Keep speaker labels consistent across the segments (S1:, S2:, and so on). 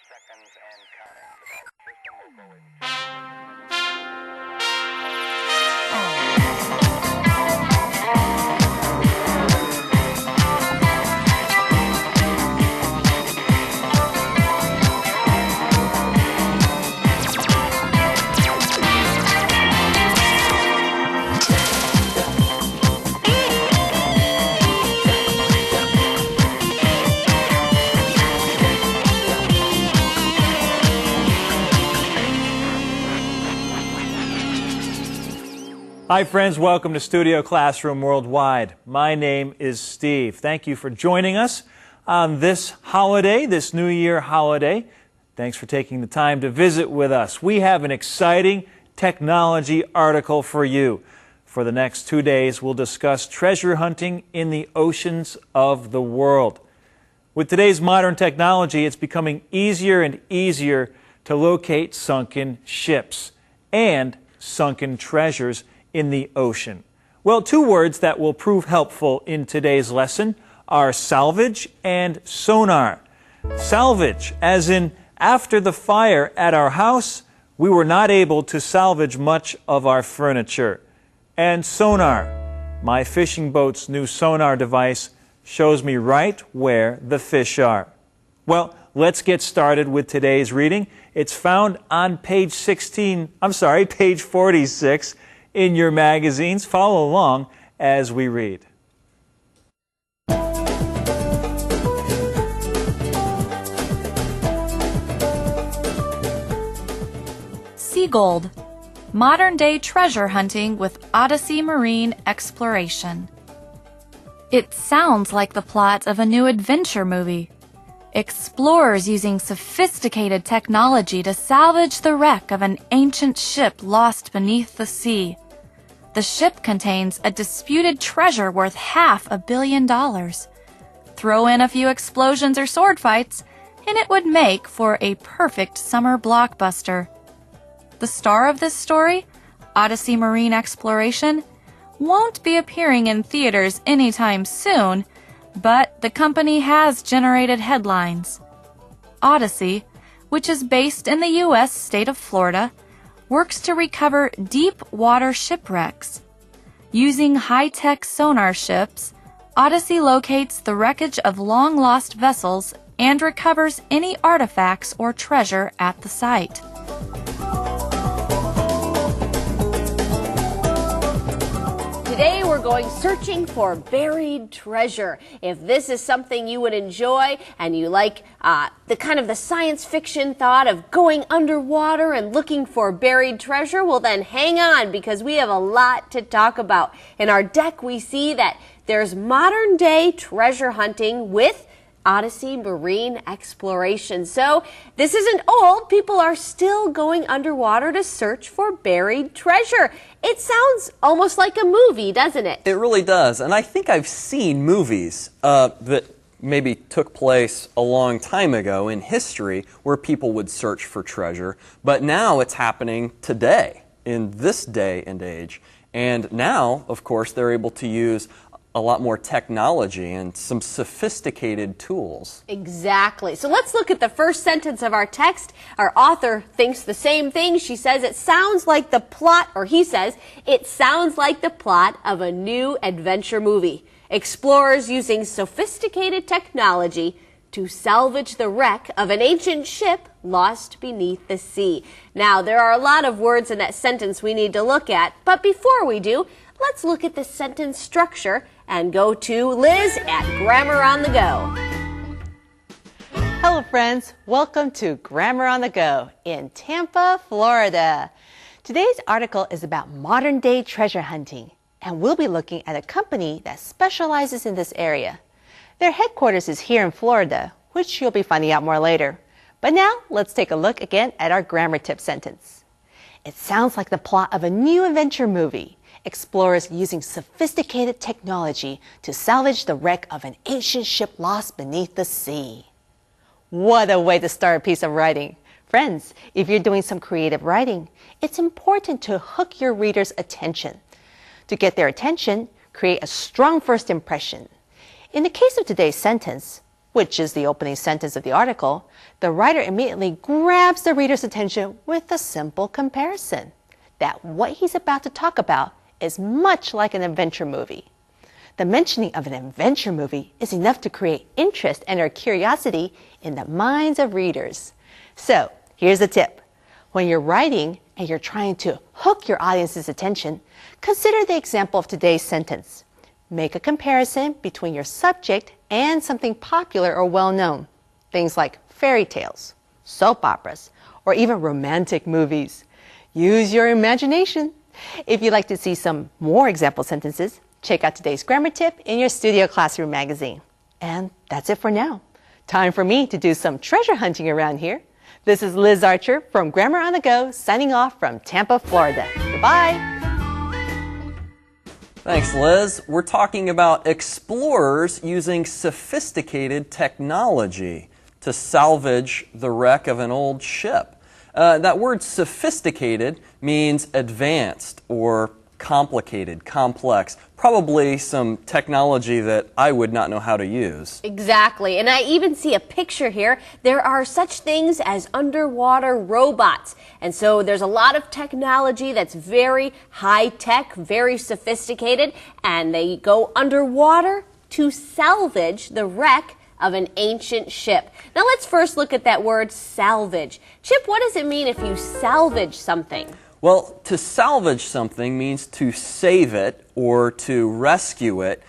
S1: seconds and counting. System will go in.
S2: Hi friends, welcome to Studio Classroom Worldwide. My name is Steve. Thank you for joining us on this holiday, this New Year holiday. Thanks for taking the time to visit with us. We have an exciting technology article for you. For the next 2 days, we'll discuss treasure hunting in the oceans of the world. With today's modern technology, it's becoming easier and easier to locate sunken ships and sunken treasures in the ocean. Well, two words that will prove helpful in today's lesson are salvage and sonar. Salvage, as in after the fire at our house, we were not able to salvage much of our furniture. And sonar, my fishing boat's new sonar device shows me right where the fish are. Well, let's get started with today's reading. It's found on page 46 in your magazines. Follow along as we read.
S3: Sea Gold, modern-day treasure hunting with Odyssey Marine Exploration. It sounds like the plot of a new adventure movie. Explorers using sophisticated technology to salvage the wreck of an ancient ship lost beneath the sea. The ship contains a disputed treasure worth $500 million. Throw in a few explosions or sword fights, and it would make for a perfect summer blockbuster. The star of this story, Odyssey Marine Exploration, won't be appearing in theaters anytime soon, but the company has generated headlines. Odyssey, which is based in the U.S. state of Florida, works to recover deep water shipwrecks. Using high-tech sonar ships, Odyssey locates the wreckage of long-lost vessels and recovers any artifacts or treasure at the site.
S4: Today we're going searching for buried treasure. If this is something you would enjoy and you like the science fiction thought of going underwater and looking for buried treasure, well then hang on, because we have a lot to talk about. In our deck we see that there's modern day treasure hunting with Odyssey Marine Exploration. So this isn't old. People are still going underwater to search for buried treasure. It sounds almost like a movie, doesn't it?
S5: It really does. And I think I've seen movies that maybe took place a long time ago in history where people would search for treasure. But now it's happening today, in this day and age. And now, of course, they're able to use a lot more technology and some sophisticated tools.
S4: Exactly. So let's look at the first sentence of our text. Our author thinks the same thing. She says it sounds like the plot, or he says, it sounds like the plot of a new adventure movie. Explorers using sophisticated technology to salvage the wreck of an ancient ship lost beneath the sea. Now, there are a lot of words in that sentence we need to look at, but before we do, let's look at the sentence structure and go to Liz at Grammar on the Go.
S6: Hello friends, welcome to Grammar on the Go in Tampa, Florida. Today's article is about modern day treasure hunting, and we'll be looking at a company that specializes in this area. Their headquarters is here in Florida, which you'll be finding out more later. But now, let's take a look again at our grammar tip sentence. It sounds like the plot of a new adventure movie. Explorers using sophisticated technology to salvage the wreck of an ancient ship lost beneath the sea. What a way to start a piece of writing. Friends, if you're doing some creative writing, it's important to hook your reader's attention. To get their attention, create a strong first impression. In the case of today's sentence, which is the opening sentence of the article, the writer immediately grabs the reader's attention with a simple comparison that what he's about to talk about is much like an adventure movie. The mentioning of an adventure movie is enough to create interest and or curiosity in the minds of readers. So, here's a tip. When you're writing and you're trying to hook your audience's attention, consider the example of today's sentence. Make a comparison between your subject and something popular or well-known. Things like fairy tales, soap operas, or even romantic movies. Use your imagination. If you'd like to see some more example sentences, check out today's grammar tip in your Studio Classroom magazine. And that's it for now. Time for me to do some treasure hunting around here. This is Liz Archer from Grammar on the Go, signing off from Tampa, Florida. Goodbye.
S5: Thanks, Liz. We're talking about explorers using sophisticated technology to salvage the wreck of an old ship. That word sophisticated means advanced or complicated, complex, probably some technology that I would not know how to use.
S4: Exactly, and I even see a picture here. There are such things as underwater robots, and so there's a lot of technology that's very high-tech, very sophisticated, and they go underwater to salvage the wreck of an ancient ship. Now let's first look at that word salvage. Chip, what does it mean if you salvage something?
S5: Well, to salvage something means to save it or to rescue it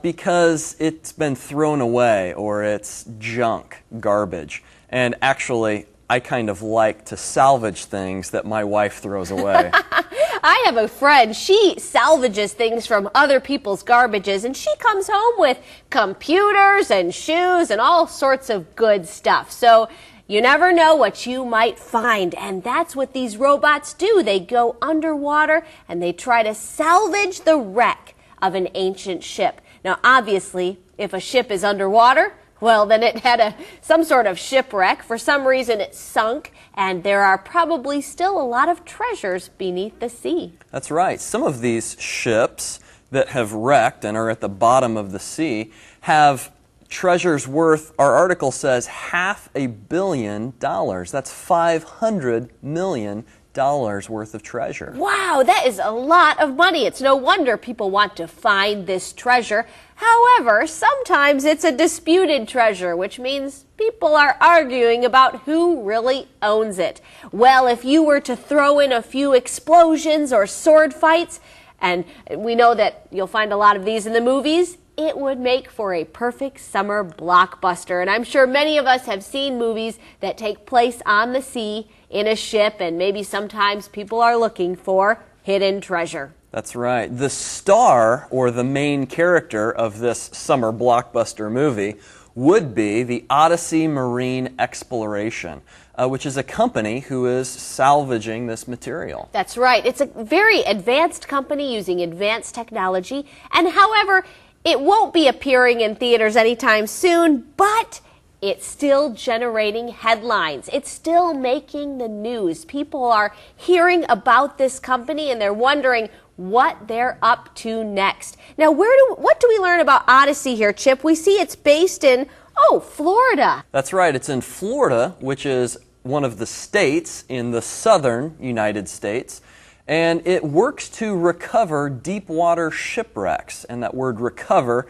S5: because it's been thrown away or it's junk, garbage. And actually, I kind of like to salvage things that my wife throws away.
S4: I have a friend, she salvages things from other people's garbages, and she comes home with computers and shoes and all sorts of good stuff. So you never know what you might find, and that's what these robots do. They go underwater and they try to salvage the wreck of an ancient ship. Now, obviously, if a ship is underwater, well, then it had some sort of shipwreck. For some reason, it sunk, and there are probably still a lot of treasures beneath the sea.
S5: That's right. Some of these ships that have wrecked and are at the bottom of the sea have treasures worth, our article says, $500 million. That's $500 million worth of treasure.
S4: Wow, that is a lot of money. It's no wonder people want to find this treasure. However, sometimes it's a disputed treasure, which means people are arguing about who really owns it. Well, if you were to throw in a few explosions or sword fights, and we know that you'll find a lot of these in the movies, it would make for a perfect summer blockbuster. And I'm sure many of us have seen movies that take place on the sea in a ship, and maybe sometimes people are looking for hidden treasure.
S5: That's right. The star, or the main character of this summer blockbuster movie, would be the Odyssey Marine Exploration, which is a company who is salvaging this material.
S4: That's right. It's a very advanced company using advanced technology, and however, it won't be appearing in theaters anytime soon, but it's still generating headlines. It's still making the news. People are hearing about this company and they're wondering what they're up to next. Now, what do we learn about Odyssey here, Chip? We see it's based in, Florida.
S5: That's right. It's in Florida, which is one of the states in the southern United States. And it works to recover deep water shipwrecks. And that word recover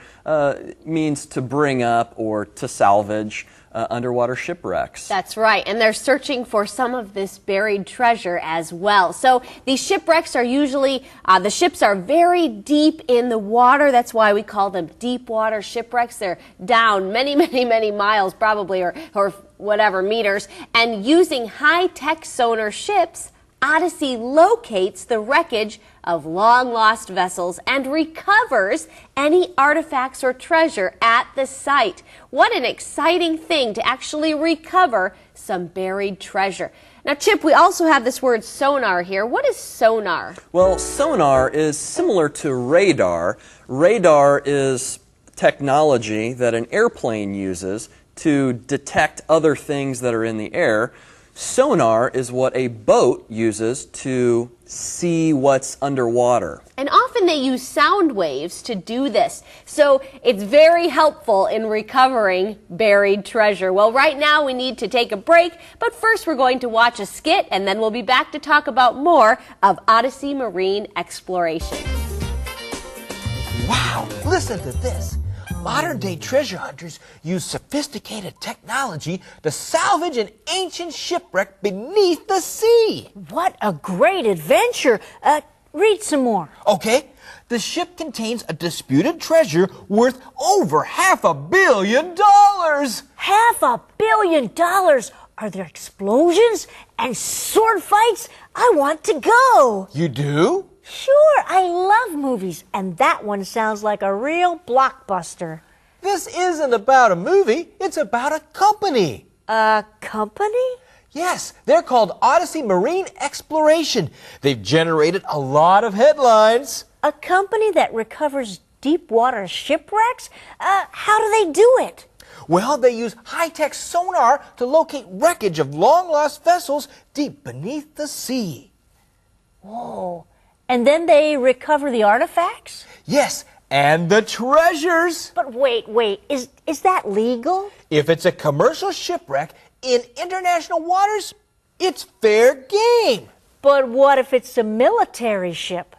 S5: means to bring up or to salvage underwater shipwrecks.
S4: That's right. And they're searching for some of this buried treasure as well. So these shipwrecks are usually, the ships are very deep in the water. That's why we call them deep water shipwrecks. They're down many, many, many miles probably or whatever meters. And using high-tech sonar ships, Odyssey locates the wreckage of long-lost vessels and recovers any artifacts or treasure at the site. What an exciting thing to actually recover some buried treasure. Now, Chip, we also have this word sonar here. What is sonar?
S5: Well, sonar is similar to radar. Radar is technology that an airplane uses to detect other things that are in the air. Sonar is what a boat uses to see what's underwater.
S4: And often and they use sound waves to do this. So it's very helpful in recovering buried treasure. Well, right now we need to take a break, but first we're going to watch a skit, and then we'll be back to talk about more of Odyssey Marine Exploration.
S7: Wow, listen to this. Modern-day treasure hunters use sophisticated technology to salvage an ancient shipwreck beneath the sea.
S8: What a great adventure. Read some more.
S7: Okay, the ship contains a disputed treasure worth over $500 million.
S8: $500 million. Are there explosions and sword fights? I want to go.
S7: You do?
S8: Sure, I love movies, and that one sounds like a real blockbuster.
S7: This isn't about a movie, it's about a company.
S8: A company?
S7: Yes, they're called Odyssey Marine Exploration. They've generated a lot of headlines.
S8: A company that recovers deep water shipwrecks? How do they do it?
S7: Well, they use high-tech sonar to locate wreckage of long-lost vessels deep beneath the sea.
S8: Whoa. And then they recover the artifacts?
S7: Yes, and the treasures.
S8: But wait, is that legal?
S7: If it's a commercial shipwreck in international waters, it's fair game.
S8: But what if it's a military ship?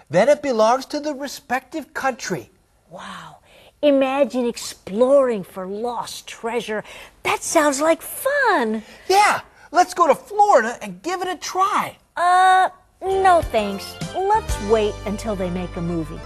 S7: Then it belongs to the respective country.
S8: Wow. Imagine exploring for lost treasure. That sounds like fun.
S7: Yeah, let's go to Florida and give it a try.
S8: No thanks. Let's wait until they make a movie.